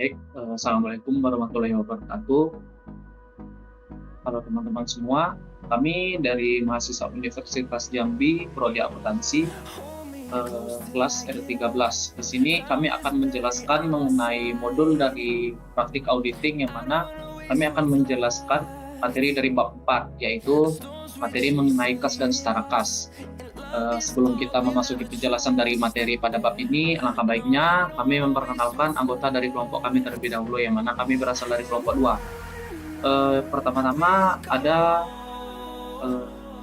Baik, assalamualaikum warahmatullahi wabarakatuh. Halo teman-teman semua, kami dari mahasiswa Universitas Jambi, Prodi Akuntansi, kelas R13. Di sini kami akan menjelaskan mengenai modul dari praktik auditing, yang mana kami akan menjelaskan materi dari bab 4, yaitu materi mengenai kas dan setara kas. Sebelum kita memasuki penjelasan dari materi pada bab ini, alangkah baiknya kami memperkenalkan anggota dari kelompok kami terlebih dahulu, yang mana kami berasal dari kelompok 2. Pertama-tama ada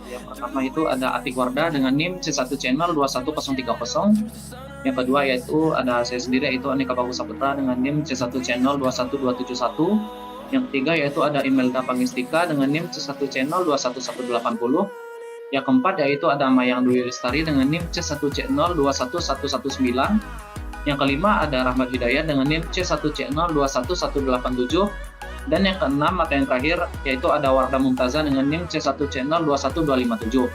yang pertama itu ada Atik Wardah dengan NIM C1 Channel 21030. Yang kedua yaitu ada saya sendiri, yaitu Anika Bagus Saputra dengan NIM C1 Channel 21271. Yang ketiga yaitu ada Imelda Pangestika dengan NIM C1 Channel 21180. Yang keempat yaitu ada Mayang Dwi Lestari dengan NIM C1C0 21119. Yang kelima ada Rahmat Hidayat dengan NIM C1C0 21187. Dan yang keenam atau yang terakhir yaitu ada Wardah Mumtazah dengan NIM C1C0 21257.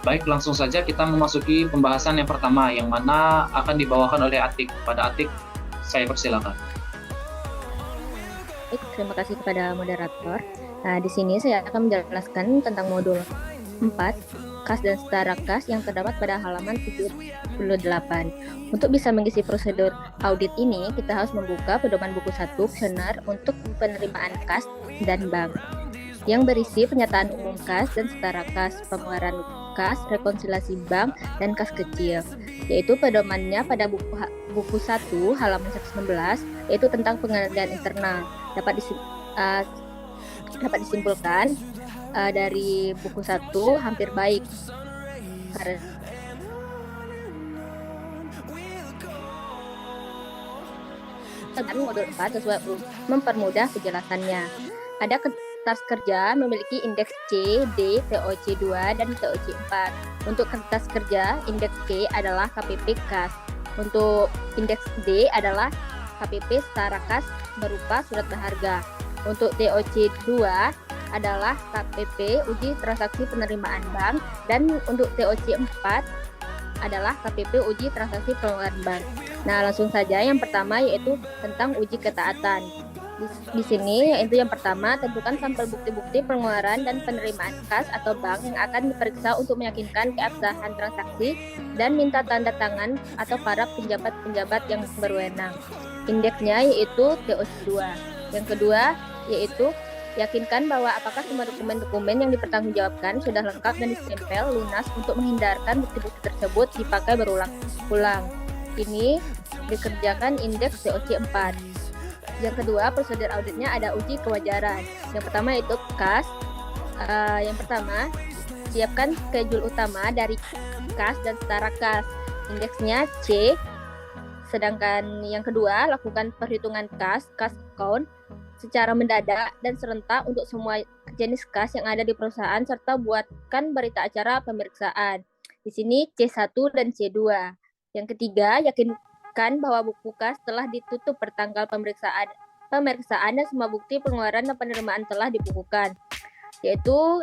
Baik, langsung saja kita memasuki pembahasan yang pertama, yang mana akan dibawakan oleh Atik. Pada Atik, saya persilakan. Baik, terima kasih kepada moderator. Nah, di sini saya akan menjelaskan tentang modul 4, kas dan setara kas yang terdapat pada halaman 78. Untuk bisa mengisi prosedur audit ini, kita harus membuka pedoman buku 1 kuesioner untuk penerimaan kas dan bank, yang berisi pernyataan umum kas dan setara kas, pengeluaran kas, rekonsiliasi bank, dan kas kecil. Yaitu pedomannya pada buku 1 halaman 116, yaitu tentang pengendalian internal. Dapat disimpulkan dari buku 1 hampir baik. Karena modul 4 sesuai mempermudah penjelasannya. Ada kertas kerja memiliki indeks C, D, TOC2, dan TOC4. Untuk kertas kerja, indeks C adalah KPP kas. Untuk indeks D adalah KPP setara kas berupa surat berharga. Untuk TOC2 adalah KPP uji transaksi penerimaan bank, dan untuk TOC4 adalah KPP uji transaksi pengeluaran bank. Nah, langsung saja yang pertama yaitu tentang uji ketaatan. Di sini yaitu yang pertama, tentukan sampel bukti-bukti pengeluaran dan penerimaan kas atau bank yang akan diperiksa untuk meyakinkan keabsahan transaksi dan minta tanda tangan atau para penjabat-penjabat yang berwenang. Indeksnya yaitu TOC2. Yang kedua yaitu yakinkan bahwa apakah semua dokumen-dokumen yang dipertanggungjawabkan sudah lengkap dan ditempel lunas untuk menghindarkan bukti-bukti tersebut dipakai berulang-ulang. Ini dikerjakan indeks TOC4. Yang kedua, prosedur auditnya ada uji kewajaran. Yang pertama itu kas. Yang pertama, siapkan schedule utama dari kas dan setara kas. Indeksnya C. Sedangkan yang kedua, lakukan perhitungan kas account secara mendadak dan serentak untuk semua jenis kas yang ada di perusahaan, serta buatkan berita acara pemeriksaan. Di sini C1 dan C2. Yang ketiga, yakinkan bahwa buku kas telah ditutup pertanggal pemeriksaan dan semua bukti pengeluaran dan penerimaan telah dibukukan, yaitu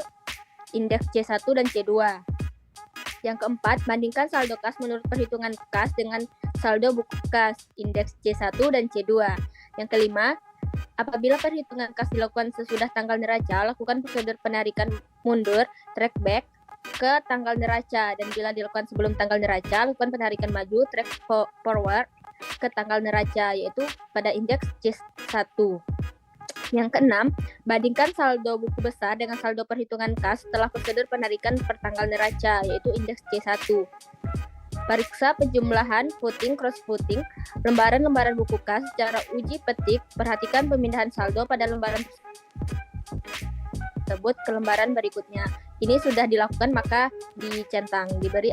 indeks C1 dan C2. Yang keempat, bandingkan saldo kas menurut perhitungan kas dengan saldo buku kas, indeks C1 dan C2. Yang kelima, apabila perhitungan kas dilakukan sesudah tanggal neraca, lakukan prosedur penarikan mundur track back ke tanggal neraca, dan bila dilakukan sebelum tanggal neraca, lakukan penarikan maju track forward ke tanggal neraca, yaitu pada indeks C1. Yang keenam, bandingkan saldo buku besar dengan saldo perhitungan kas setelah prosedur penarikan per tanggal neraca, yaitu indeks C1. Periksa penjumlahan, footing, cross-footing, lembaran-lembaran buku kas secara uji petik. Perhatikan pemindahan saldo pada lembaran tersebut ke lembaran berikutnya. Ini sudah dilakukan, maka dicentang, diberi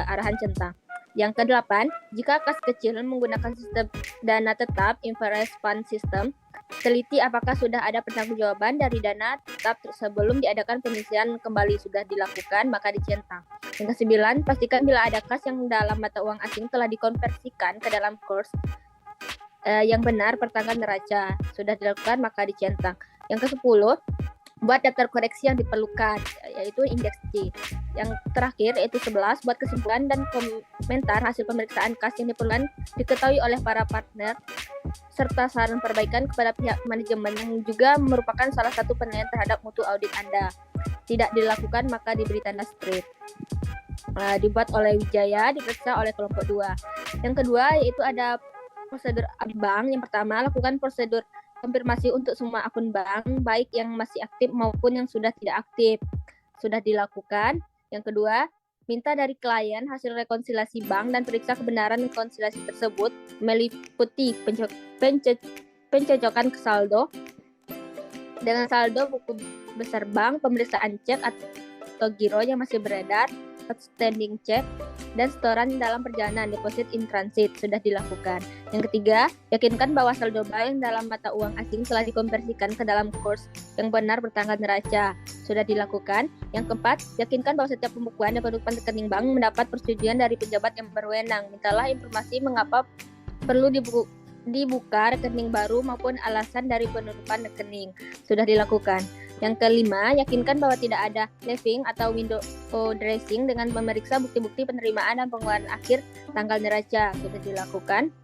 arahan centang. Yang kedelapan, jika kas kecil menggunakan sistem dana tetap, inverse fund system, teliti apakah sudah ada pertanggungjawaban dari dana tetap sebelum diadakan pengisian kembali. Sudah dilakukan, maka dicentang. Yang kesembilan, pastikan bila ada kas yang dalam mata uang asing telah dikonversikan ke dalam kurs yang benar per tanggal neraca. Sudah dilakukan, maka dicentang. Yang ke-10, buat daftar koreksi yang diperlukan, yaitu indeks C. Yang terakhir yaitu 11, buat kesimpulan dan komentar hasil pemeriksaan kas yang diperlukan diketahui oleh para partner, serta saran perbaikan kepada pihak manajemen yang juga merupakan salah satu penilaian terhadap mutu audit Anda. Tidak dilakukan maka diberi tanda strip. Dibuat oleh Wijaya, diperiksa oleh kelompok 2. Yang kedua yaitu ada prosedur bank. Yang pertama, lakukan prosedur konfirmasi untuk semua akun bank, baik yang masih aktif maupun yang sudah tidak aktif. Sudah dilakukan. Yang kedua, minta dari klien hasil rekonsiliasi bank dan periksa kebenaran rekonsiliasi tersebut meliputi pencocokan saldo dengan saldo buku besar bank, pemeriksaan cek atau giro yang masih beredar, outstanding check, dan setoran dalam perjalanan deposit in transit sudah dilakukan. Yang ketiga, yakinkan bahwa saldo bank dalam mata uang asing telah dikonversikan ke dalam kurs yang benar bertanggal neraca sudah dilakukan. Yang keempat, yakinkan bahwa setiap pembukuan dan penutupan rekening bank mendapat persetujuan dari pejabat yang berwenang. Mintalah informasi mengapa perlu dibuka rekening baru maupun alasan dari penutupan rekening sudah dilakukan. Yang kelima, yakinkan bahwa tidak ada leaving atau window dressing dengan memeriksa bukti-bukti penerimaan dan pengeluaran akhir tanggal neraca sudah dilakukan.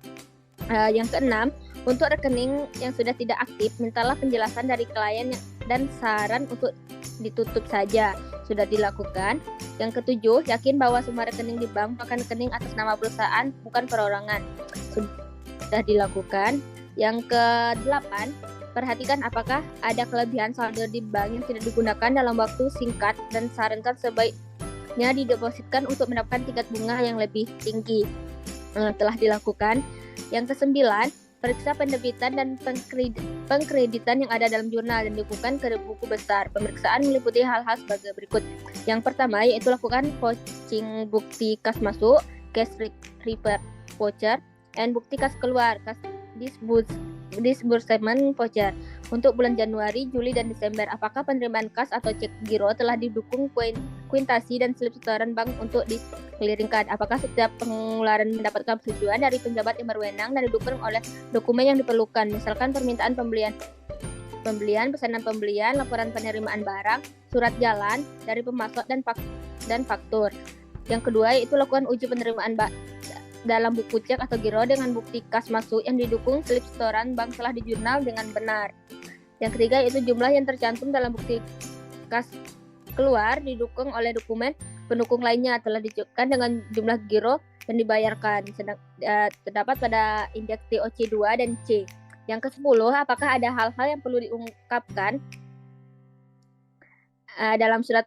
Yang keenam, untuk rekening yang sudah tidak aktif, mintalah penjelasan dari klien dan saran untuk ditutup saja sudah dilakukan. Yang ketujuh, yakin bahwa semua rekening di bank merupakan rekening atas nama perusahaan bukan perorangan sudah dilakukan. Yang kedelapan, perhatikan apakah ada kelebihan saldo di bank yang tidak digunakan dalam waktu singkat dan sarankan sebaiknya didepositkan untuk mendapatkan tingkat bunga yang lebih tinggi. Telah dilakukan. Yang kesembilan, periksa penerbitan dan pengkreditan yang ada dalam jurnal dan dibukukan ke buku besar. Pemeriksaan meliputi hal-hal sebagai berikut. Yang pertama yaitu lakukan vouching bukti kas masuk, cash repair voucher, dan bukti kas keluar, kas disbursement voucher untuk bulan Januari, Juli, dan Desember. Apakah penerimaan kas atau cek giro telah didukung kuitasi dan slip setoran bank untuk dikeliringkan? Apakah setiap pengeluaran mendapatkan persetujuan dari penjabat yang berwenang dan didukung oleh dokumen yang diperlukan, misalkan permintaan pembelian, pesanan pembelian, laporan penerimaan barang, surat jalan dari pemasok dan faktur. Yang kedua yaitu lakukan uji penerimaan dalam buku cek atau giro dengan bukti kas masuk yang didukung slip setoran bank telah dijurnal dengan benar. Yang ketiga yaitu jumlah yang tercantum dalam bukti kas keluar didukung oleh dokumen pendukung lainnya telah dicukupkan dengan jumlah giro yang dibayarkan terdapat pada indeks TOC 2 dan C. Yang ke-10, apakah ada hal-hal yang perlu diungkapkan dalam surat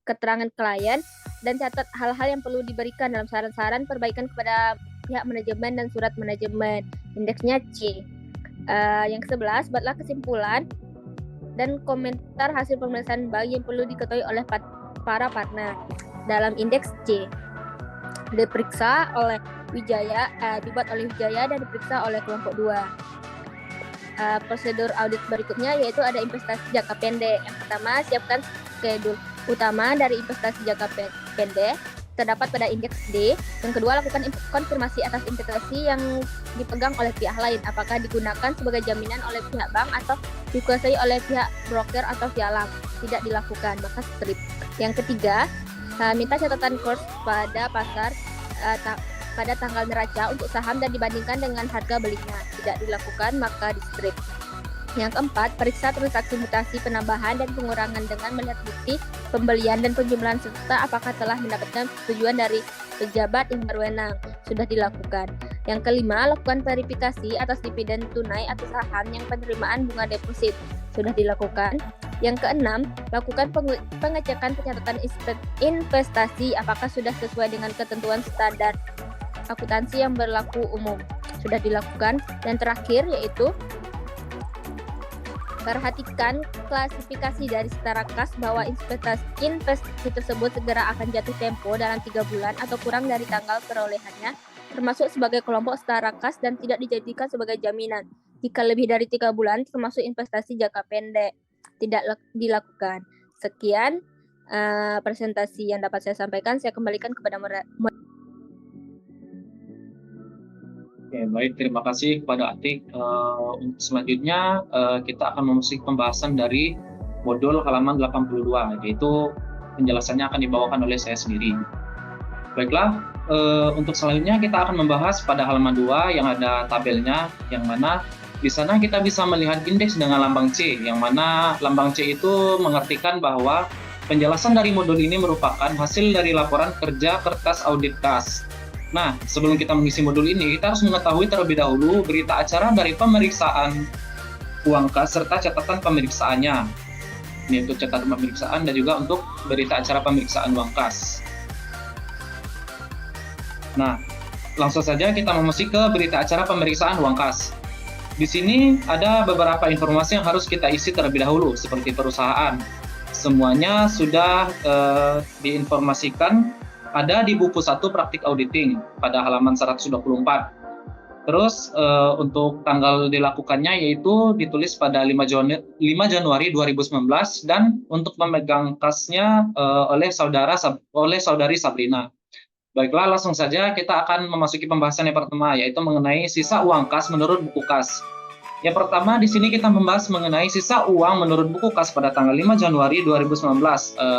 keterangan klien, dan catat hal-hal yang perlu diberikan dalam saran-saran perbaikan kepada pihak manajemen dan surat manajemen. Indeksnya C. Yang ke-11, buatlah kesimpulan dan komentar hasil pemeriksaan bank yang perlu diketahui oleh para partner. Dalam indeks C, diperiksa oleh Wijaya, dibuat oleh Wijaya dan diperiksa oleh kelompok 2. Prosedur audit berikutnya yaitu ada investasi jangka pendek. Yang pertama, siapkan schedule utama dari investasi jangka pendek terdapat pada indeks D. Yang kedua, lakukan konfirmasi atas investasi yang dipegang oleh pihak lain, apakah digunakan sebagai jaminan oleh pihak bank atau dikuasai oleh pihak broker atau pialang. Tidak dilakukan, maka strip. Yang ketiga, minta catatan kurs pada pasar pada tanggal neraca untuk saham dan dibandingkan dengan harga belinya. Tidak dilakukan, maka di strip. Yang keempat, periksa transaksi mutasi penambahan dan pengurangan dengan melihat bukti pembelian dan penjumlahan serta apakah telah mendapatkan persetujuan dari pejabat yang berwenang. Sudah dilakukan. Yang kelima, lakukan verifikasi atas dividen tunai atau saham yang penerimaan bunga deposit. Sudah dilakukan. Yang keenam, lakukan pengecekan pencatatan investasi apakah sudah sesuai dengan ketentuan standar akuntansi yang berlaku umum. Sudah dilakukan. Dan terakhir yaitu perhatikan klasifikasi dari setara kas bahwa investasi tersebut segera akan jatuh tempo dalam 3 bulan atau kurang dari tanggal perolehannya, termasuk sebagai kelompok setara kas dan tidak dijadikan sebagai jaminan. Jika lebih dari 3 bulan, termasuk investasi jangka pendek, tidak dilakukan. Sekian presentasi yang dapat saya sampaikan. Saya kembalikan kepada Oke, baik, terima kasih kepada Atik. Selanjutnya kita akan memasuki pembahasan dari modul halaman 82, yaitu penjelasannya akan dibawakan oleh saya sendiri. Baiklah, untuk selanjutnya kita akan membahas pada halaman 2 yang ada tabelnya, yang mana di sana kita bisa melihat indeks dengan lambang C, yang mana lambang C itu mengartikan bahwa penjelasan dari modul ini merupakan hasil dari laporan kerja kertas audit kas. Nah, sebelum kita mengisi modul ini, kita harus mengetahui terlebih dahulu berita acara dari pemeriksaan uang kas serta catatan pemeriksaannya. Ini untuk catatan pemeriksaan dan juga untuk berita acara pemeriksaan uang kas. Nah, langsung saja kita memasuki ke berita acara pemeriksaan uang kas. Di sini ada beberapa informasi yang harus kita isi terlebih dahulu, seperti perusahaan. Semuanya sudah diinformasikan ada di buku 1 praktik auditing pada halaman 124. Terus untuk tanggal dilakukannya yaitu ditulis pada 5 Januari 2019 dan untuk pemegang kasnya oleh saudari Sabrina. Baiklah, langsung saja kita akan memasuki pembahasan yang pertama, yaitu mengenai sisa uang kas menurut buku kas. Yang pertama, di sini kita membahas mengenai sisa uang menurut buku kas pada tanggal 5 Januari 2019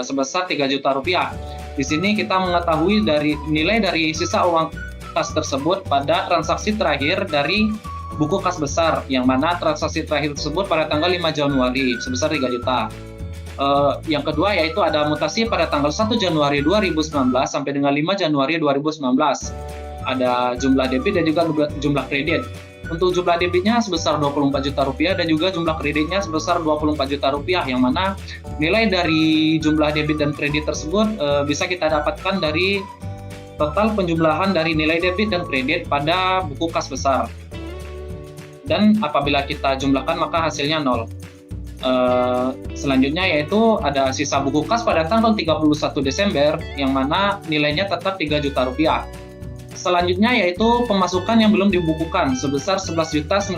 sebesar 3 juta rupiah. Di sini kita mengetahui nilai dari sisa uang kas tersebut pada transaksi terakhir dari buku kas besar, yang mana transaksi terakhir tersebut pada tanggal 5 Januari sebesar 3 juta. Yang kedua yaitu ada mutasi pada tanggal 1 Januari 2019 sampai dengan 5 Januari 2019. Ada jumlah debit dan juga jumlah kredit. Untuk jumlah debitnya sebesar 24 juta rupiah dan juga jumlah kreditnya sebesar 24 juta rupiah, yang mana nilai dari jumlah debit dan kredit tersebut bisa kita dapatkan dari total penjumlahan dari nilai debit dan kredit pada buku kas besar. Dan apabila kita jumlahkan maka hasilnya 0. Selanjutnya yaitu ada sisa buku kas pada tanggal 31 Desember yang mana nilainya tetap 3 juta rupiah. Selanjutnya yaitu pemasukan yang belum dibukukan sebesar 11.900.000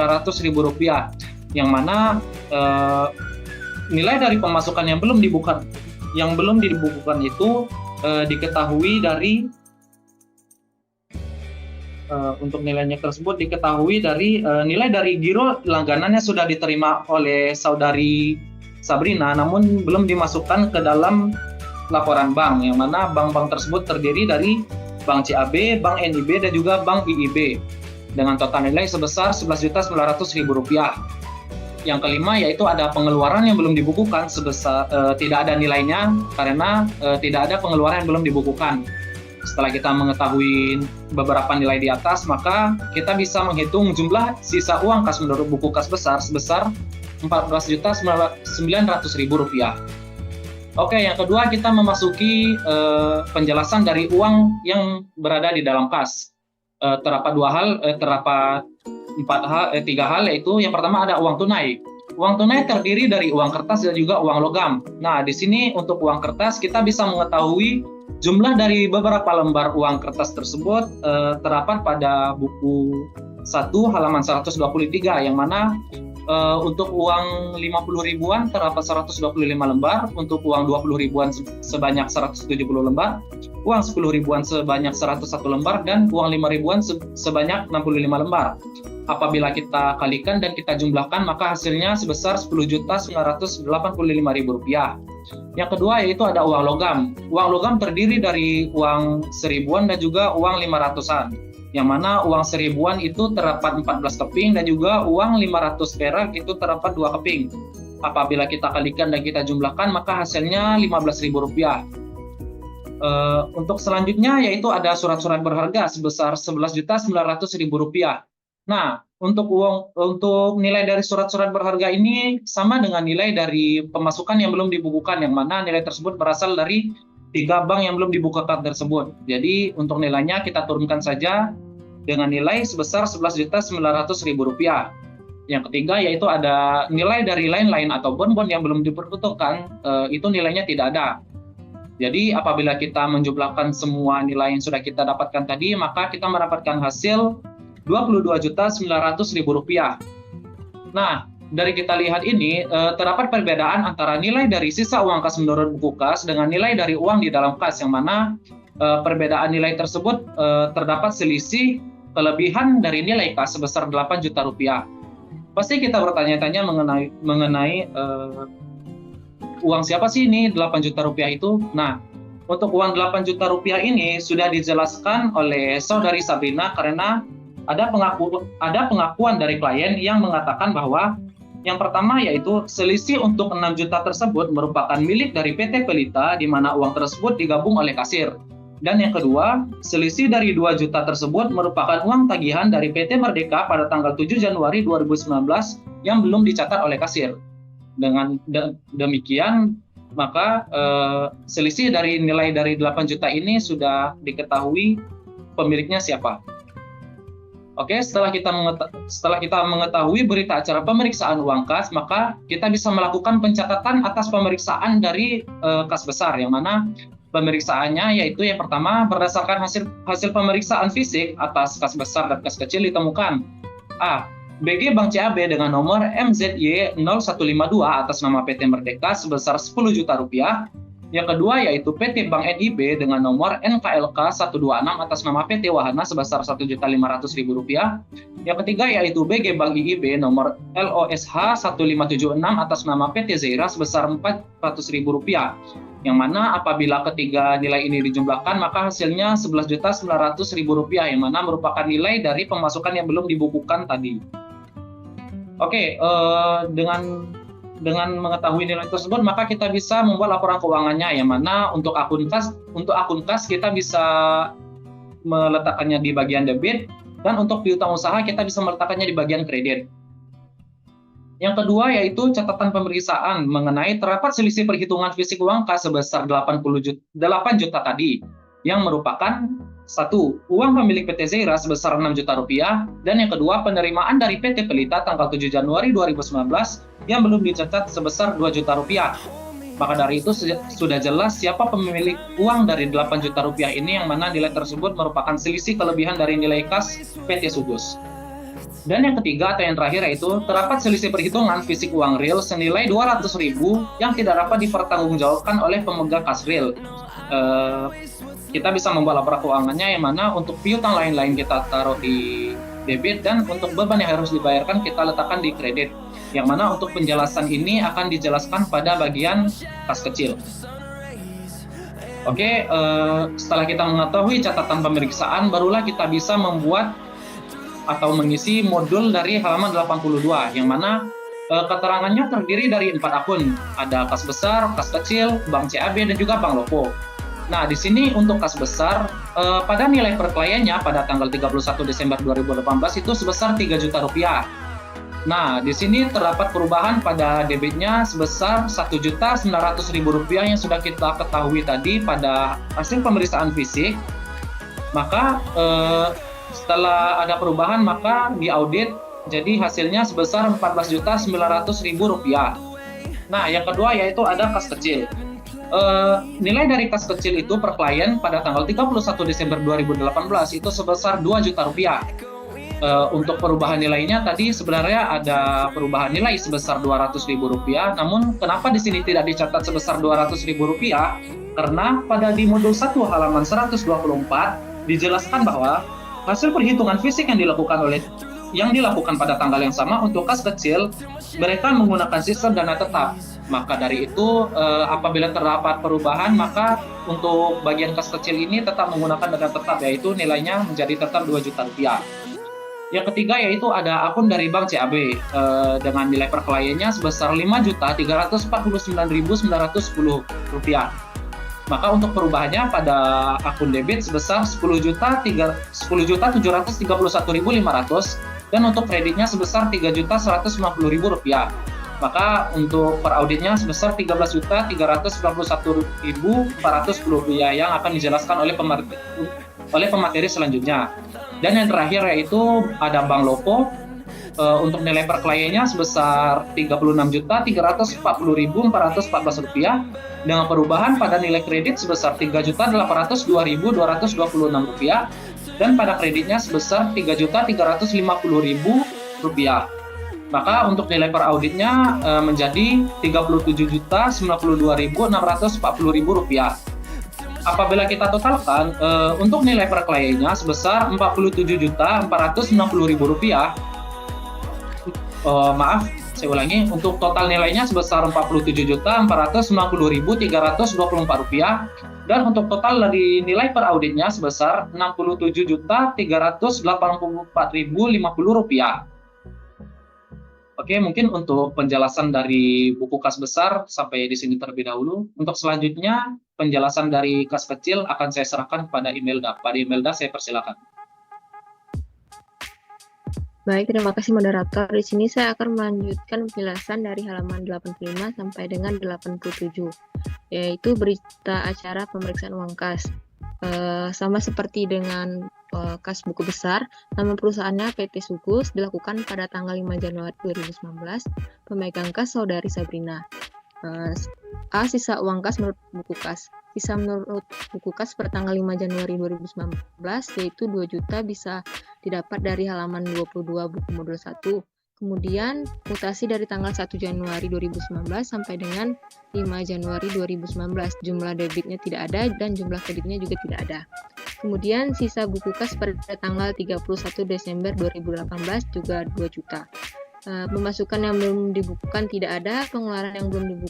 rupiah, yang mana nilai dari pemasukan yang belum dibukukan itu diketahui dari untuk nilainya tersebut diketahui dari nilai dari giro langganannya sudah diterima oleh saudari Sabrina, namun belum dimasukkan ke dalam laporan bank, yang mana bank-bank tersebut terdiri dari Bank CAB, Bank NIB, dan juga Bank IIB dengan total nilai sebesar 11.900.000 rupiah. Yang kelima yaitu ada pengeluaran yang belum dibukukan sebesar tidak ada nilainya karena tidak ada pengeluaran yang belum dibukukan. Setelah kita mengetahui beberapa nilai di atas, maka kita bisa menghitung jumlah sisa uang kas menurut buku kas besar sebesar 14.900.000 rupiah. Oke, yang kedua kita memasuki penjelasan dari uang yang berada di dalam kas. Terdapat tiga hal, yaitu yang pertama ada uang tunai. Uang tunai terdiri dari uang kertas dan juga uang logam. Nah, di sini untuk uang kertas kita bisa mengetahui jumlah dari beberapa lembar uang kertas tersebut terdapat pada buku 1 halaman 123, yang mana untuk uang 50 ribuan terdapat 125 lembar, untuk uang 20 ribuan sebanyak 170 lembar, uang 10 ribuan sebanyak 101 lembar, dan uang 5 ribuan sebanyak 65 lembar. Apabila kita kalikan dan kita jumlahkan maka hasilnya sebesar 10.985.000 rupiah. Yang kedua yaitu ada uang logam. Uang logam terdiri dari uang 1000-an dan juga uang 500-an. Yang mana uang 1000-an itu terdapat 14 keping dan juga uang 500 perak itu terdapat 2 keping. Apabila kita kalikan dan kita jumlahkan maka hasilnya 15.000 rupiah. Untuk selanjutnya yaitu ada surat-surat berharga sebesar 11.900.000 rupiah. Nah, untuk nilai dari surat-surat berharga ini sama dengan nilai dari pemasukan yang belum dibukukan, yang mana nilai tersebut berasal dari 3 bank yang belum dibukukan tersebut. Jadi untuk nilainya kita turunkan saja dengan nilai sebesar 11.900.000 rupiah. Yang ketiga yaitu ada nilai dari lain-lain atau bon-bon yang belum diperuntukkan, itu nilainya tidak ada. Jadi apabila kita menjumlahkan semua nilai yang sudah kita dapatkan tadi, maka kita mendapatkan hasil 22.900.000 rupiah. Nah, dari kita lihat ini terdapat perbedaan antara nilai dari sisa uang kas menurut buku kas dengan nilai dari uang di dalam kas, yang mana perbedaan nilai tersebut terdapat selisih kelebihan dari nilai kas sebesar 8 juta rupiah. Pasti kita bertanya-tanya mengenai uang siapa sih ini 8 juta rupiah itu? Nah, untuk uang 8 juta rupiah ini sudah dijelaskan oleh saudari Sabrina karena ada pengakuan dari klien yang mengatakan bahwa yang pertama yaitu selisih untuk 6 juta tersebut merupakan milik dari PT Pelita di mana uang tersebut digabung oleh kasir. Dan yang kedua, selisih dari 2 juta tersebut merupakan uang tagihan dari PT Merdeka pada tanggal 7 Januari 2019 yang belum dicatat oleh kasir. Dengan demikian, maka selisih dari nilai dari 8 juta ini sudah diketahui pemiliknya siapa. Oke, setelah kita mengetahui berita acara pemeriksaan uang kas, maka kita bisa melakukan pencatatan atas pemeriksaan dari kas besar, yang mana pemeriksaannya yaitu yang pertama berdasarkan hasil pemeriksaan fisik atas kas besar dan kas kecil ditemukan A. BG Bank CAB dengan nomor MZY 0152 atas nama PT Merdeka sebesar 10 juta rupiah. Yang kedua yaitu PT Bank NIB dengan nomor NKLK 126 atas nama PT Wahana sebesar Rp1.500.000. Yang ketiga yaitu BG Bank IIB nomor LOSH 1576 atas nama PT Zaira sebesar Rp400.000. Yang mana apabila ketiga nilai ini dijumlahkan maka hasilnya Rp11.900.000 yang mana merupakan nilai dari pemasukan yang belum dibukukan tadi. Oke, dengan mengetahui nilai tersebut maka kita bisa membuat laporan keuangannya, yang mana untuk akun kas kita bisa meletakkannya di bagian debit dan untuk piutang usaha kita bisa meletakkannya di bagian kredit. Yang kedua yaitu catatan pemeriksaan mengenai terdapat selisih perhitungan fisik uang kas sebesar 8 juta tadi, yang merupakan satu, uang pemilik PT Zaira sebesar 6 juta rupiah, dan yang kedua penerimaan dari PT Pelita tanggal 7 Januari 2019 yang belum dicatat sebesar 2 juta rupiah. Maka dari itu sudah jelas siapa pemilik uang dari 8 juta rupiah ini, yang mana nilai tersebut merupakan selisih kelebihan dari nilai kas PT Sugus. Dan yang ketiga atau yang terakhir yaitu terdapat selisih perhitungan fisik uang real senilai 200.000 yang tidak dapat dipertanggungjawabkan oleh pemegang kas real. Kita bisa membuat laporan keuangannya, yang mana untuk piutang lain-lain kita taruh di debit dan untuk beban yang harus dibayarkan kita letakkan di kredit, yang mana untuk penjelasan ini akan dijelaskan pada bagian kas kecil. Oke, setelah kita mengetahui catatan pemeriksaan, barulah kita bisa membuat atau mengisi modul dari halaman 82, yang mana keterangannya terdiri dari 4 akun. Ada kas besar, kas kecil, Bank CAB, dan juga Bank Lopo. Nah, di sini untuk kas besar, pada nilai per kliennya pada tanggal 31 Desember 2018 itu sebesar 3 juta rupiah. Nah, di sini terdapat perubahan pada debitnya sebesar Rp1.900.000 yang sudah kita ketahui tadi pada hasil pemeriksaan fisik. Maka setelah ada perubahan maka diaudit, jadi hasilnya sebesar Rp14.900.000. Nah, yang kedua yaitu ada kas kecil. Nilai dari kas kecil itu per klien pada tanggal 31 Desember 2018 itu sebesar 2 juta rupiah. Untuk perubahan nilainya tadi sebenarnya ada perubahan nilai sebesar Rp200.000, namun kenapa di sini tidak dicatat sebesar Rp200.000? Karena pada di modul 1 halaman 124 dijelaskan bahwa hasil perhitungan fisik yang dilakukan pada tanggal yang sama untuk kas kecil, mereka menggunakan sistem dana tetap. Maka dari itu apabila terdapat perubahan maka untuk bagian kas kecil ini tetap menggunakan dana tetap, yaitu nilainya menjadi tetap 2 juta rupiah. Yang ketiga yaitu ada akun dari Bank CAB dengan nilai per kliennya sebesar Rp5.349.910. Maka untuk perubahannya pada akun debit sebesar Rp10.731.500 dan untuk kreditnya sebesar Rp3.150.000. Maka untuk per auditnya sebesar Rp13.391.410 yang akan dijelaskan oleh pemateri selanjutnya. Dan yang terakhir yaitu ada Bank Lopo untuk nilai per kliennya sebesar Rp36.340.414 dengan perubahan pada nilai kredit sebesar Rp3.802.226 dan pada kreditnya sebesar Rp3.350.000. Maka untuk nilai per auditnya menjadi Rp37.092.640.000. Apabila kita totalkan untuk nilai per kliennya sebesar Rp47.460.000. Saya ulangi, untuk total nilainya sebesar Rp47.490.324 dan untuk total dari nilai per auditnya sebesar Rp67.384.050. Oke, mungkin untuk penjelasan dari buku kas besar sampai di sini terlebih dahulu. Untuk selanjutnya, penjelasan dari kas kecil akan saya serahkan kepada Imelda. Pada Imelda, saya persilakan. Baik, terima kasih moderator. Di sini saya akan melanjutkan penjelasan dari halaman 85 sampai dengan 87, yaitu berita acara pemeriksaan uang kas. Sama seperti dengan kas buku besar, nama perusahaannya PT Sugus, dilakukan pada tanggal 5 Januari 2019, pemegang kas saudari Sabrina. A. Sisa uang kas menurut buku kas. Sisa menurut buku kas per tanggal 5 Januari 2019 yaitu 2 juta bisa didapat dari halaman 22 buku modul 1. Kemudian mutasi dari tanggal 1 Januari 2019 sampai dengan 5 Januari 2019. Jumlah debitnya tidak ada dan jumlah kreditnya juga tidak ada. Kemudian sisa buku kas pada tanggal 31 Desember 2018 juga 2 juta. Pemasukan yang belum dibukukan tidak ada, pengeluaran yang belum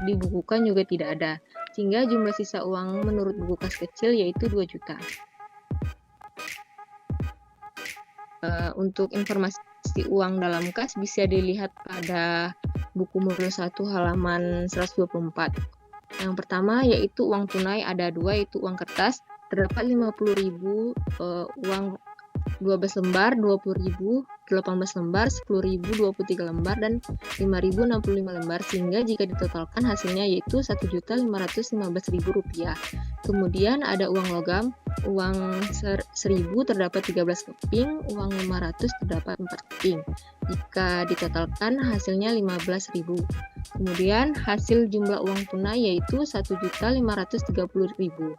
dibukukan juga tidak ada, sehingga jumlah sisa uang menurut buku kas kecil yaitu 2 juta. Untuk informasi uang dalam kas bisa dilihat pada buku modul 1 halaman 124. Yang pertama yaitu uang tunai ada 2, yaitu uang kertas, terdapat 50.000 uang 12 lembar, 20.000, 18 lembar, 10.000, 23 lembar, dan 5.065 lembar, sehingga jika ditotalkan hasilnya yaitu Rp1.515.000. Kemudian ada uang logam, uang 1.000 terdapat 13 keping, uang 500 terdapat 4 keping. Jika ditotalkan hasilnya 15.000. Kemudian hasil jumlah uang tunai yaitu Rp1.530.000.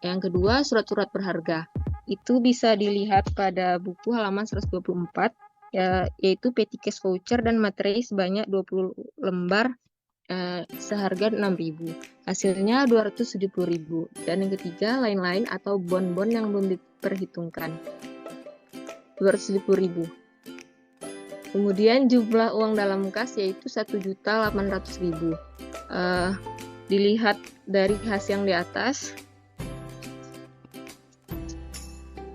Yang kedua, surat-surat berharga. Itu bisa dilihat pada buku halaman 124, yaitu petty cash voucher dan materi sebanyak 20 lembar seharga 6.000. Hasilnya 270.000. Dan yang ketiga, lain-lain atau bon-bon yang belum diperhitungkan. 270.000. Kemudian jumlah uang dalam kas yaitu 1.800.000. Dilihat dari hasil yang di atas,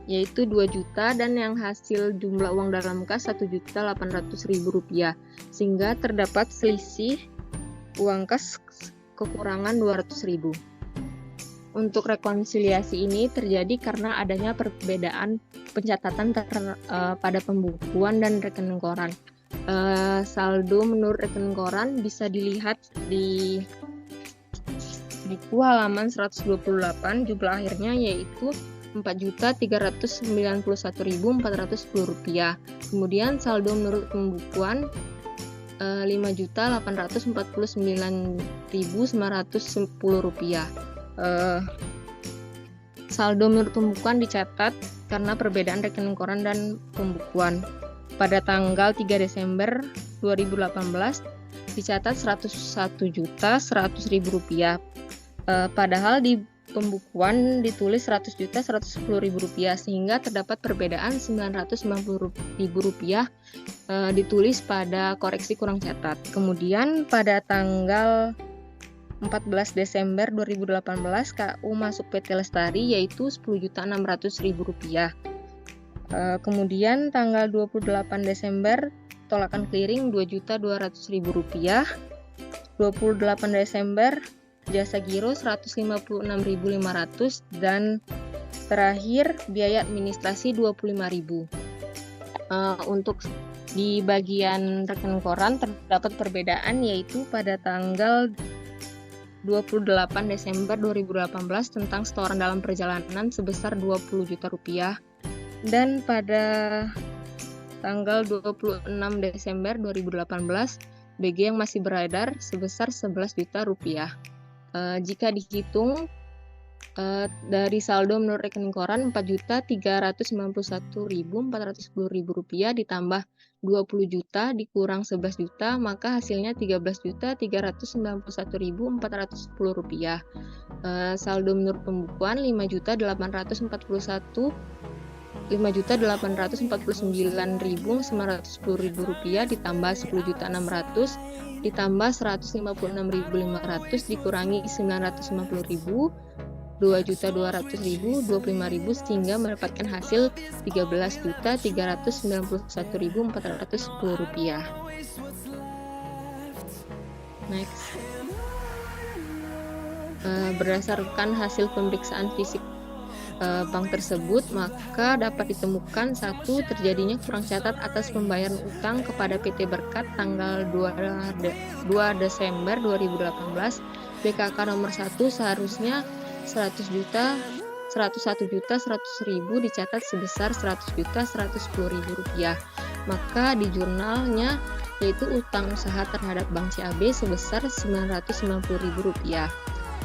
yaitu 2 juta, dan yang hasil jumlah uang dalam kas Rp1.800.000, sehingga terdapat selisih uang kas kekurangan 200.000. Untuk rekonsiliasi ini terjadi karena adanya perbedaan pencatatan pada pembukuan dan rekening koran. Saldo menurut rekening koran bisa dilihat di buku halaman 128, jumlah akhirnya yaitu Rp4.391.410. Kemudian saldo menurut pembukuan Rp5.849.910. Saldo menurut pembukuan dicatat karena perbedaan rekening koran dan pembukuan. Pada tanggal 3 Desember 2018 dicatat Rp101.100.000. Padahal di pembukuan ditulis Rp100.110.000, sehingga terdapat perbedaan Rp990.000 ditulis pada koreksi kurang catat. Kemudian pada tanggal 14 Desember 2018 KU masuk PT Lestari yaitu Rp10.600.000. Kemudian tanggal 28 Desember tolakan clearing Rp2.200.000. 28 Desember jasa giro 156.500, dan terakhir biaya administrasi 25.000. Untuk di bagian rekening koran terdapat perbedaan yaitu pada tanggal 28 Desember 2018 tentang setoran dalam perjalanan sebesar 20 juta rupiah, dan pada tanggal 26 Desember 2018 BG yang masih beredar sebesar 11 juta rupiah. Jika dihitung dari saldo menurut rekening koran Rp4.391.410.000 ditambah 20 juta dikurang 11 juta, maka hasilnya Rp13.391.410. Saldo menurut pembukuan Rp5.841.000 Rp5.849.910 ditambah Rp10.600.000 ditambah Rp156.500 dikurangi Rp950.000, Rp2.200.000, Rp25.000 sehingga mendapatkan hasil Rp13.391.410. Next. Berdasarkan hasil pemeriksaan fisik bank tersebut, maka dapat ditemukan satu, terjadinya kurang catat atas pembayaran utang kepada PT Berkat tanggal 2 Desember 2018. BKK nomor 1 seharusnya 101.100.000 dicatat sebesar Rp100.110.000. Maka di jurnalnya yaitu utang usaha terhadap Bank CAB sebesar Rp990.000.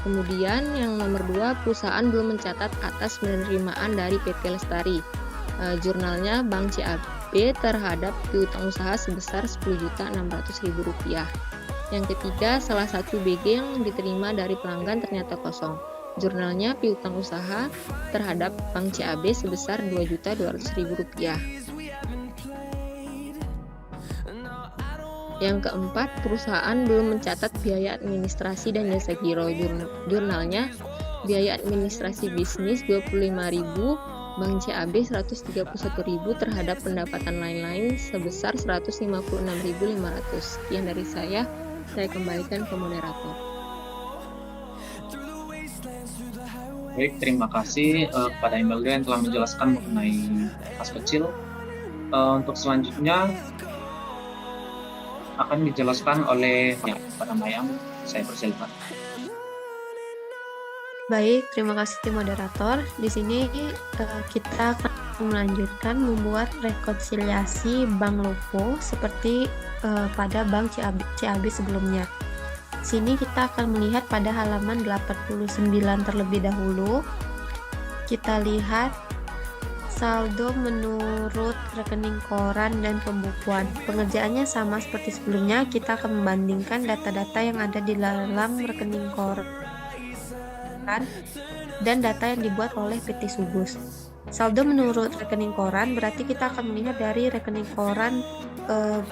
Kemudian yang nomor 2, perusahaan belum mencatat atas penerimaan dari PT Lestari. Jurnalnya Bank CAB terhadap piutang usaha sebesar Rp10.600.000. Yang ketiga, salah satu BG yang diterima dari pelanggan ternyata kosong. Jurnalnya piutang usaha terhadap Bank CAB sebesar Rp2.200.000. Yang keempat, perusahaan belum mencatat biaya administrasi dan jasa giro. Jurnalnya biaya administrasi bisnis Rp25.000, Bank CAB Rp131.000 terhadap pendapatan lain-lain sebesar Rp156.500. Sekian dari saya kembalikan ke moderator. Baik, terima kasih kepada Imelda yang telah menjelaskan mengenai kas kecil. Untuk selanjutnya akan dijelaskan oleh kepada Mayang. Saya persilakan. Baik, terima kasih moderator. Di sini kita akan melanjutkan membuat rekonsiliasi Bank Lopo seperti pada Bank CAB sebelumnya. Sini kita akan melihat pada halaman 89 terlebih dahulu. Kita lihat saldo menurut rekening koran dan pembukuan. Pengerjaannya sama seperti sebelumnya, kita akan membandingkan data-data yang ada di dalam rekening koran dan data yang dibuat oleh PT Subus. Saldo menurut rekening koran berarti kita akan melihat dari rekening koran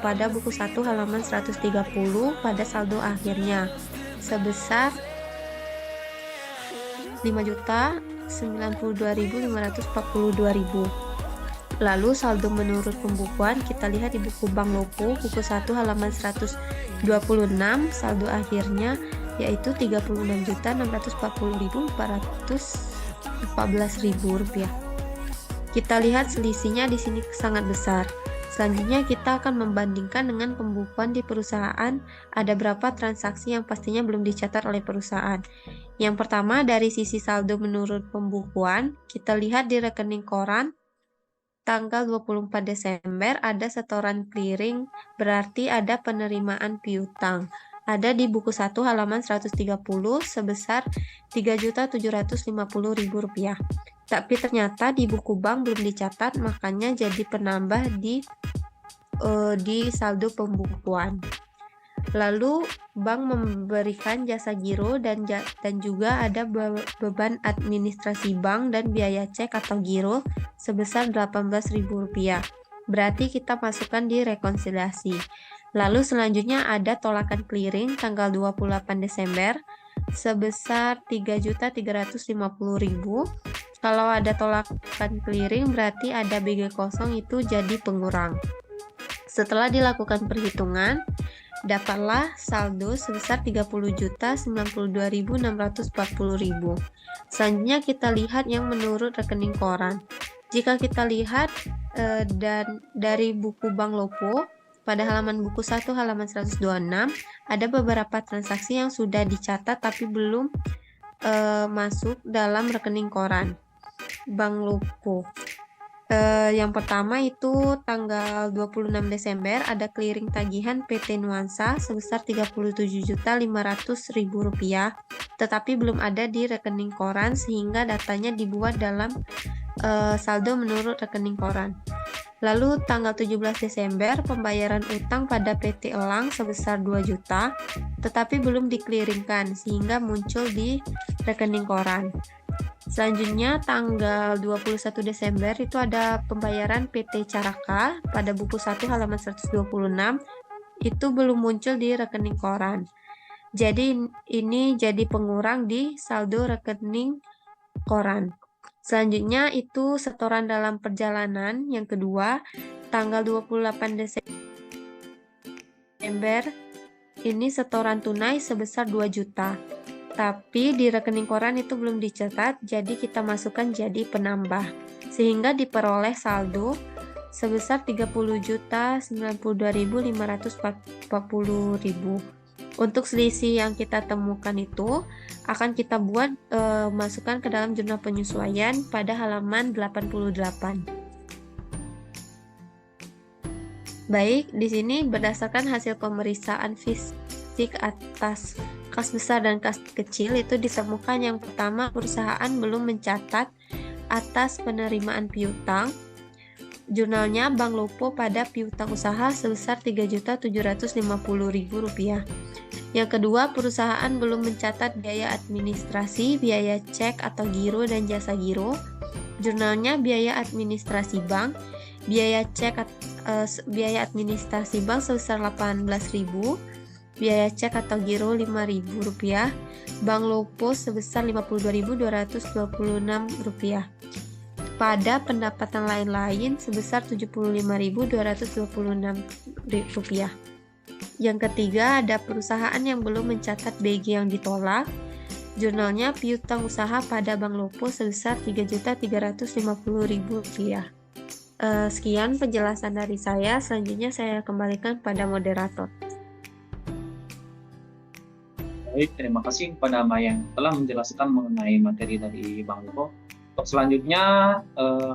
pada buku 1 halaman 130 pada saldo akhirnya sebesar Rp5.092.542.000. Lalu saldo menurut pembukuan kita lihat di buku Bank Lopo buku 1 halaman 126, saldo akhirnya yaitu Rp36.440.414.000. Kita lihat selisihnya di sini sangat besar. Selanjutnya kita akan membandingkan dengan pembukuan di perusahaan, ada berapa transaksi yang pastinya belum dicatat oleh perusahaan. Yang pertama, dari sisi saldo menurut pembukuan, kita lihat di rekening koran tanggal 24 Desember ada setoran clearing, berarti ada penerimaan piutang. Ada di buku 1 halaman 130 sebesar Rp3.750.000. Tapi ternyata di buku bank belum dicatat, makanya jadi penambah di saldo pembukuan. Lalu bank memberikan jasa giro dan juga ada beban administrasi bank dan biaya cek atau giro sebesar Rp18.000. Berarti kita masukkan di rekonsiliasi. Lalu selanjutnya ada tolakan clearing tanggal 28 Desember sebesar Rp3.350.000. Kalau ada tolakan clearing berarti ada BG kosong, itu jadi pengurang. Setelah dilakukan perhitungan, dapatlah saldo sebesar Rp30.092.640.000. Selanjutnya kita lihat yang menurut rekening koran. Jika kita lihat dan dari buku Bank Lopo, pada halaman buku 1 halaman 126 ada beberapa transaksi yang sudah dicatat tapi belum masuk dalam rekening koran Bank Lopo. Yang pertama itu tanggal 26 Desember ada clearing tagihan PT Nuansa sebesar Rp37.500.000, tetapi belum ada di rekening koran sehingga datanya dibuat dalam saldo menurut rekening koran. Lalu tanggal 17 Desember pembayaran utang pada PT Elang sebesar 2 juta, tetapi belum dikliringkan sehingga muncul di rekening koran. Selanjutnya tanggal 21 Desember itu ada pembayaran PT Caraka pada buku 1 halaman 126 itu belum muncul di rekening koran. Jadi ini jadi pengurang di saldo rekening koran. Selanjutnya itu setoran dalam perjalanan yang kedua tanggal 28 Desember ini setoran tunai sebesar 2 juta. Tapi di rekening koran itu belum dicatat, jadi kita masukkan jadi penambah. Sehingga diperoleh saldo sebesar 30.092.540.000. Untuk selisih yang kita temukan itu akan kita buat masukkan ke dalam jurnal penyesuaian pada halaman 88. Baik, di sini berdasarkan hasil pemeriksaan fisik atas kas besar dan kas kecil itu ditemukan yang pertama perusahaan belum mencatat atas penerimaan piutang. Jurnalnya Bank Lopo pada piutang usaha sebesar Rp3.750.000. Yang kedua, perusahaan belum mencatat biaya administrasi, biaya cek atau giro dan jasa giro. Jurnalnya biaya administrasi bank, biaya administrasi bank sebesar Rp18.000, biaya cek atau giro Rp5.000, Bank Lopo sebesar Rp52.226. Pada pendapatan lain-lain sebesar Rp75.226. Yang ketiga, ada perusahaan yang belum mencatat BG yang ditolak. Jurnalnya piutang usaha pada Bank Lopo sebesar Rp3.350.000. Sekian penjelasan dari saya. Selanjutnya saya kembalikan pada moderator. Baik, terima kasih kepada Mbak yang telah menjelaskan mengenai materi dari Bank Lopo. Untuk selanjutnya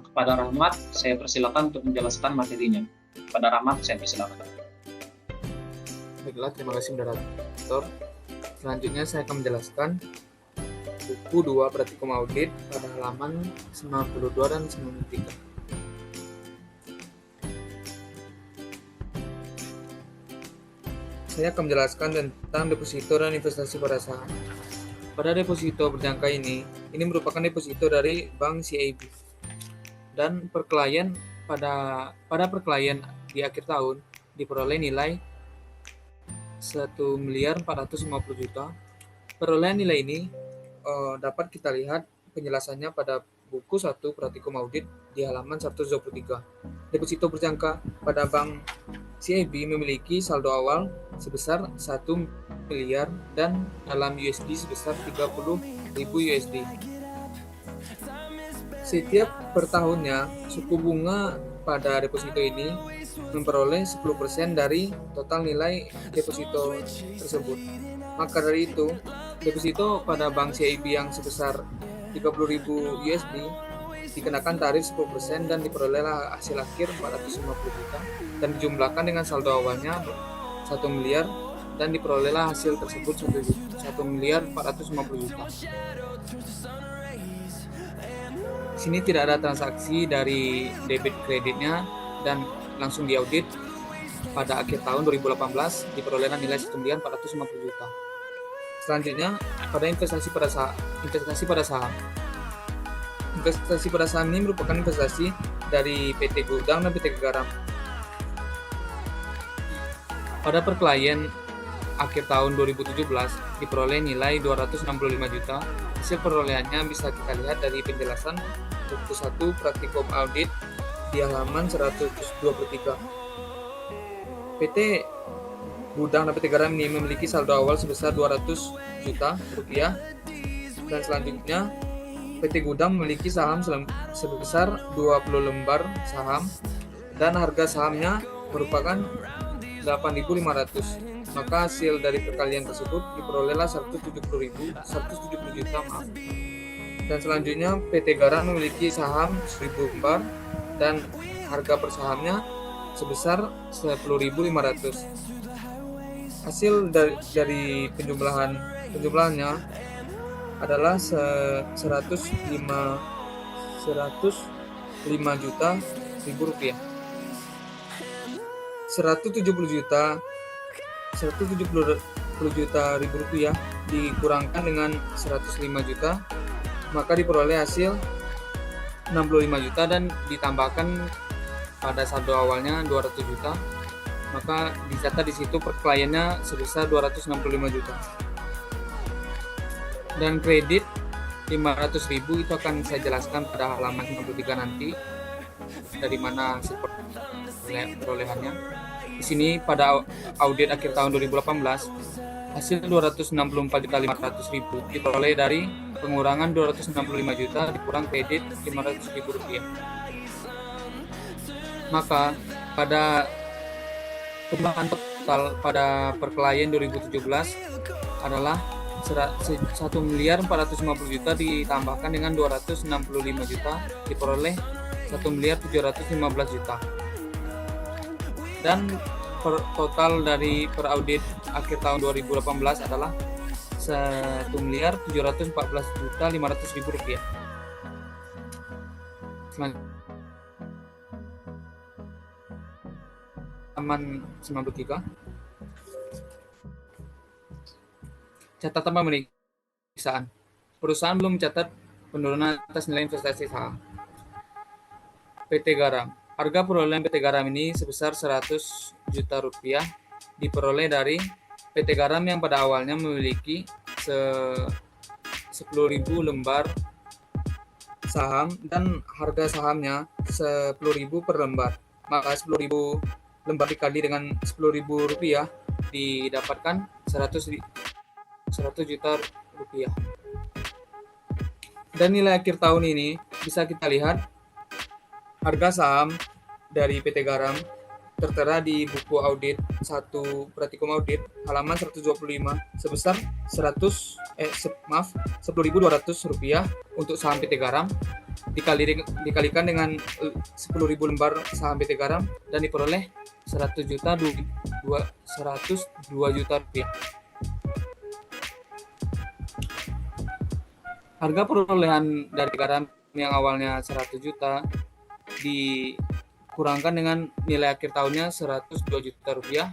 kepada Rahmat, saya persilakan untuk menjelaskan materinya. Kepada Rahmat, saya persilakan. Baiklah, terima kasih moderator. Selanjutnya saya akan menjelaskan buku 2 Praktikum Audit pada halaman 92 dan 93. Saya akan menjelaskan tentang deposito dan investasi pada saham. Pada deposito berjangka ini merupakan deposito dari Bank CIB. Dan perkelahian pada perkelahian di akhir tahun diperoleh nilai 1.450.000.000. Perolehan nilai ini dapat kita lihat penjelasannya pada buku 1 Praktikum Audit di halaman 123. Deposito berjangka pada Bank CIB memiliki saldo awal sebesar 1 miliar dan dalam USD sebesar 30.000 USD. Setiap per tahunnya, suku bunga pada deposito ini memperoleh 10% dari total nilai deposito tersebut. Maka dari itu, deposito pada Bank CIB yang sebesar 30.000 USD dikenakan tarif 10% dan diperolehlah hasil akhir 450 juta dan dijumlahkan dengan saldo awalnya 1 miliar dan diperolehlah hasil tersebut 1.450 juta. Di sini tidak ada transaksi dari debit kreditnya dan langsung diaudit pada akhir tahun 2018 diperolehlah nilai 1.450 juta. Selanjutnya pada investasi pada saham. Investasi pada saham ini merupakan investasi dari PT Gudang dan PT Garam. Pada perkelahian akhir tahun 2017 diperoleh nilai 265 juta. Hasil perolehannya bisa kita lihat dari penjelasan buku 1 Praktikum Audit di halaman 123. PT Gudang dan PT Garam ini memiliki saldo awal sebesar 200 juta rupiah dan selanjutnya PT Gudang memiliki saham sebesar 20 lembar saham dan harga sahamnya merupakan 8.500. Maka hasil dari perkalian tersebut diperolehlah 170 juta. Dan selanjutnya PT Garam memiliki saham 1.000 lembar dan harga per sahamnya sebesar 10.500. Hasil dari penjumlahannya adalah 105 juta rupiah. 170 juta rupiah dikurangkan dengan 105 juta maka diperoleh hasil 65 juta dan ditambahkan pada saldo awalnya 200 juta, maka dicatat di situ per kliennya sebesar 265 juta. Dan kredit 500.000 itu akan saya jelaskan pada halaman 93 nanti dari mana hasil perolehannya. Di sini pada audit akhir tahun 2018 hasil 264.500.000 diperoleh dari pengurangan 265 juta dikurang kredit 500.000 rupiah. Maka pada tumbuhan total pada perklien 2017 adalah 1.450 juta ditambahkan dengan 265 juta diperoleh 1.715 juta. Dan total dari per audit akhir tahun 2018 adalah 1.714.500.000 rupiah. Halaman 93. Catatan pemeriksaan. Perusahaan belum mencatat penurunan atas nilai investasi saham. PT Garam. Harga perolehan PT Garam ini sebesar 100 juta rupiah diperoleh dari PT Garam yang pada awalnya memiliki 10.000 lembar saham dan harga sahamnya 10.000 per lembar. Maka 10.000 lembar dikali dengan 10.000 rupiah didapatkan 100 juta rupiah. Dan nilai akhir tahun ini bisa kita lihat harga saham dari PT Garam tertera di buku audit 1 Pratikum Audit halaman 125 sebesar 10.200 rupiah untuk saham PT Garam dikalikan dengan 10.000 lembar saham PT Garam dan diperoleh 102 juta rupiah. Harga perolehan dari Garam yang awalnya 100 juta dikurangkan dengan nilai akhir tahunnya 102 juta rupiah,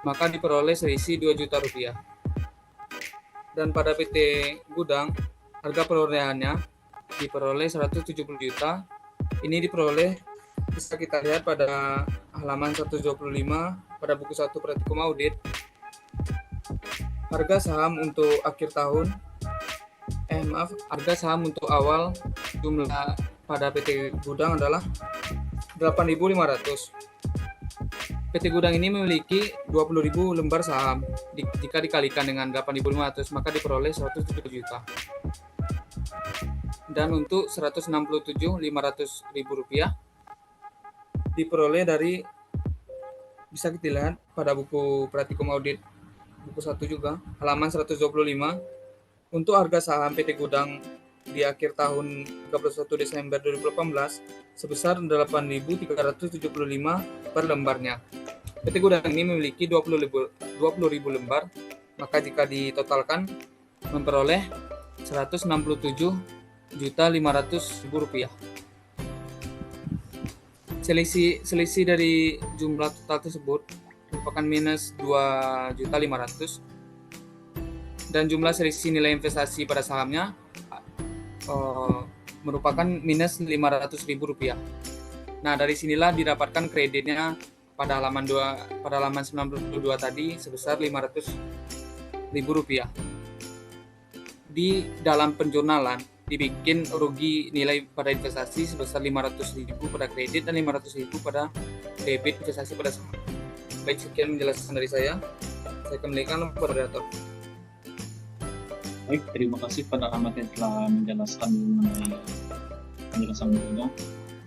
maka diperoleh selisih 2 juta rupiah. Dan pada PT Gudang, harga perolehannya diperoleh 170 juta. Ini diperoleh bisa kita lihat pada halaman 125 pada buku 1 Pratikum Audit. Harga saham untuk akhir tahun harga saham untuk awal jumlah pada PT Gudang adalah 8.500. PT Gudang ini memiliki 20.000 lembar saham. Jika dikalikan dengan 8.500 maka diperoleh 107 juta. Dan untuk 167.500.000 rupiah diperoleh dari bisa kita lihat pada buku Pratikum Audit buku 1 juga halaman 125. Untuk harga saham PT Gudang di akhir tahun 31 Desember 2018 sebesar 8.375 per lembarnya. PT Gudang ini memiliki 20.000 lembar, maka jika ditotalkan memperoleh 167.500.000 rupiah. Selisih dari jumlah total tersebut merupakan minus 2.500.000 dan jumlah selisih nilai investasi pada sahamnya merupakan minus 500.000 rupiah. Nah, dari sinilah didapatkan kreditnya pada halaman 92 tadi sebesar 500.000 rupiah. Di dalam penjurnalan dibikin rugi nilai pada investasi sebesar 500.000 pada kredit dan 500.000 pada debit investasi pada saham. Baik, sekian menjelaskan dari saya. Saya kembalikan kepada moderator. Baik, terima kasih pada Ahmad yang telah menjelaskan mengenai penjelasan berikutnya.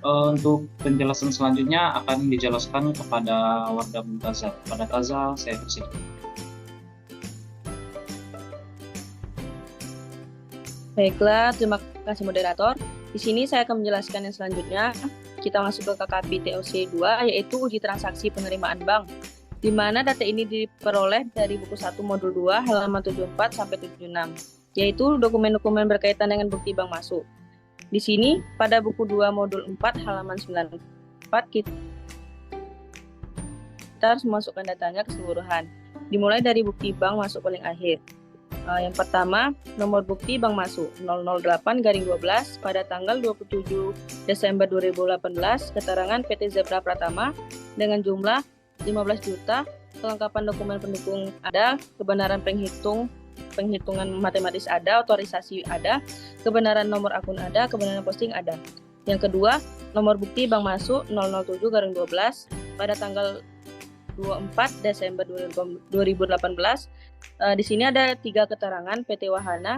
Untuk penjelasan selanjutnya akan dijelaskan kepada Wardah Mumtazah. Pada Taza, saya persilakan. Baiklah, terima kasih moderator. Di sini saya akan menjelaskan yang selanjutnya. Kita masuk ke KKP TOC 2, yaitu uji transaksi penerimaan bank, di mana data ini diperoleh dari buku 1 modul 2 halaman 74 sampai 76, yaitu dokumen-dokumen berkaitan dengan bukti bank masuk. Di sini pada buku 2 modul 4 halaman 94 kita harus memasukkan datanya keseluruhan, dimulai dari bukti bank masuk paling akhir. Yang pertama, nomor bukti bank masuk 008-12 pada tanggal 27 Desember 2018, keterangan PT Zebra Pratama dengan jumlah 15 juta, kelengkapan dokumen pendukung ada, kebenaran penghitungan matematis ada, otorisasi ada, kebenaran nomor akun ada, kebenaran posting ada. Yang kedua, nomor bukti bank masuk 007-12 pada tanggal 24 Desember 2018. Di sini ada 3 keterangan, PT Wahana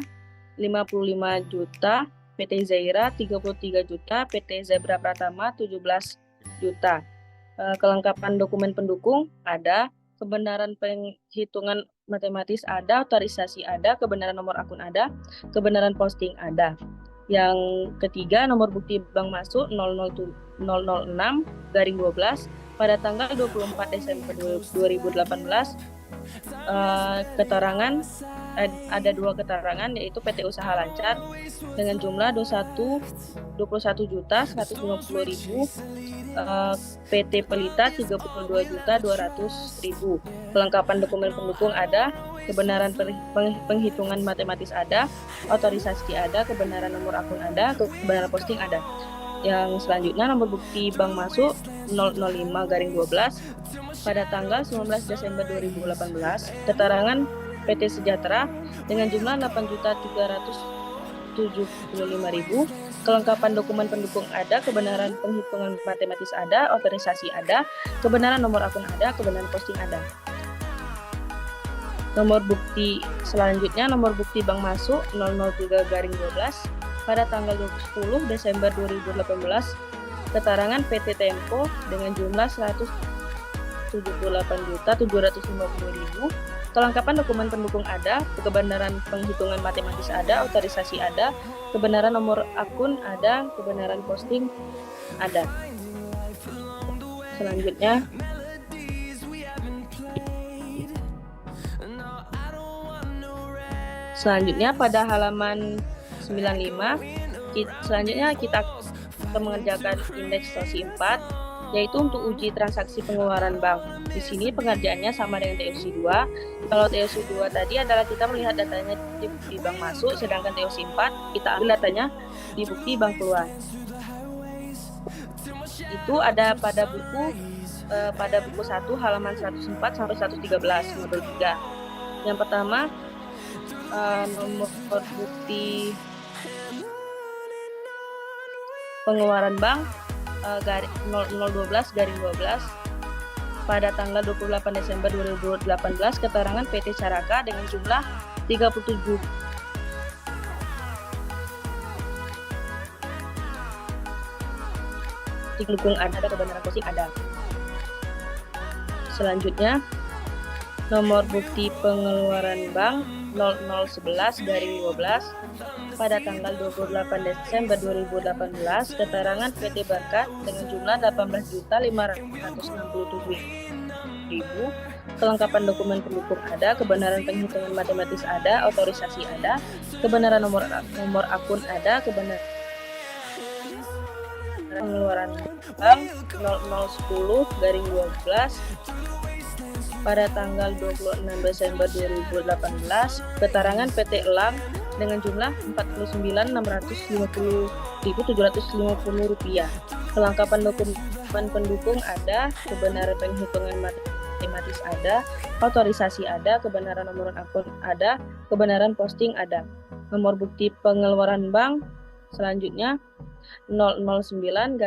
55 juta, PT Zaira 33 juta, PT Zebra Pratama 17 juta. Kelengkapan dokumen pendukung ada, kebenaran penghitungan matematis ada, otorisasi ada, kebenaran nomor akun ada, kebenaran posting ada. Yang ketiga, nomor bukti bank masuk 006-12 pada tanggal 24 Desember 2018. Keterangan ada 2 keterangan, yaitu PT Usaha Lancar dengan jumlah 21.150.000, PT Pelita 32.200.000. Kelengkapan dokumen pendukung ada, kebenaran penghitungan matematis ada, otorisasi ada, kebenaran nomor akun ada, kebenaran posting ada. Yang selanjutnya, nomor bukti bank masuk 005-12 pada tanggal 19 Desember 2018, keterangan PT Sejahtera dengan jumlah 8.375.000, kelengkapan dokumen pendukung ada, kebenaran penghitungan matematis ada, otorisasi ada, kebenaran nomor akun ada, kebenaran posting ada. Nomor bukti selanjutnya, nomor bukti bank masuk 003-12 pada tanggal 10 Desember 2018, keterangan PT Tempo dengan jumlah 178.750.000, kelengkapan dokumen pendukung ada, kebenaran penghitungan matematis ada, otorisasi ada, kebenaran nomor akun ada, kebenaran posting ada. Selanjutnya pada halaman 95, selanjutnya kita akan mengerjakan indeks TOSI 4, yaitu untuk uji transaksi pengeluaran bank. Di sini pengerjaannya sama dengan TOSI 2. Kalau TOSI 2 tadi adalah kita melihat datanya di bukti bank masuk, sedangkan TOSI 4 kita ambil datanya di bukti bank keluar. Itu ada pada buku 1 halaman 104 sampai 113 modul 3. Yang pertama, nomor bukti pengeluaran bank 012-12 pada tanggal 28 Desember 2018, keterangan PT Caraka dengan jumlah 37 pendukung ada, kebenaran posting ada. Selanjutnya, nomor bukti pengeluaran bank 0011-12 pada tanggal 28 Desember 2018, keterangan PT Barkat dengan jumlah 18.567.000, kelengkapan dokumen pendukung ada, kebenaran penghitungan matematis ada, otorisasi ada, kebenaran nomor akun ada, kebenaran pengeluaran bank 0010-12 pada tanggal 26 Desember 2018, keterangan PT Elang dengan jumlah Rp49.650.750. Kelengkapan dokumen pendukung ada, kebenaran penghitungan matematis ada, otorisasi ada, kebenaran nomor akun ada, kebenaran posting ada. Nomor bukti pengeluaran bank selanjutnya 009-12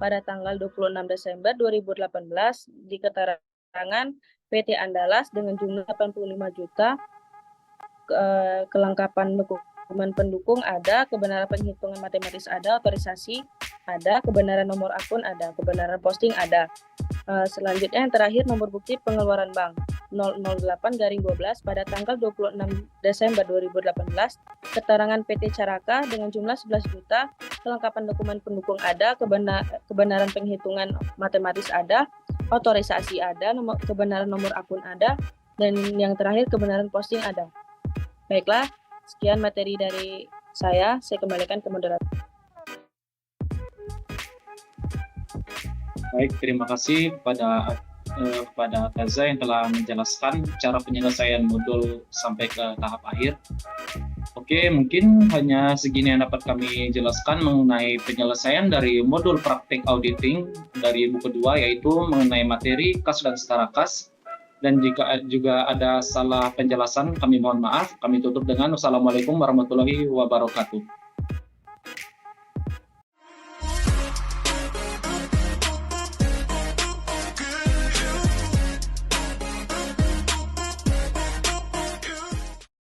pada tanggal 26 Desember 2018 di keterangan PT Andalas dengan jumlah 85 juta, kelengkapan dokumen pendukung ada, kebenaran penghitungan matematis ada, otorisasi ada, kebenaran nomor akun ada, kebenaran posting ada. Selanjutnya yang terakhir, nomor bukti pengeluaran bank 008-12 pada tanggal 26 Desember 2018, keterangan PT Caraka dengan jumlah 11 juta, kelengkapan dokumen pendukung ada, kebenaran penghitungan matematis ada, otorisasi ada, kebenaran nomor akun ada, dan yang terakhir kebenaran posting ada. Baiklah, sekian materi dari saya kembalikan ke moderator. Baik, terima kasih kepada kepada Taza yang telah menjelaskan cara penyelesaian modul sampai ke tahap akhir. Oke, mungkin hanya segini yang dapat kami jelaskan mengenai penyelesaian dari modul praktek auditing dari buku 2, yaitu mengenai materi kas dan setara kas. Dan jika juga ada salah penjelasan, kami mohon maaf. Kami tutup dengan wassalamualaikum warahmatullahi wabarakatuh.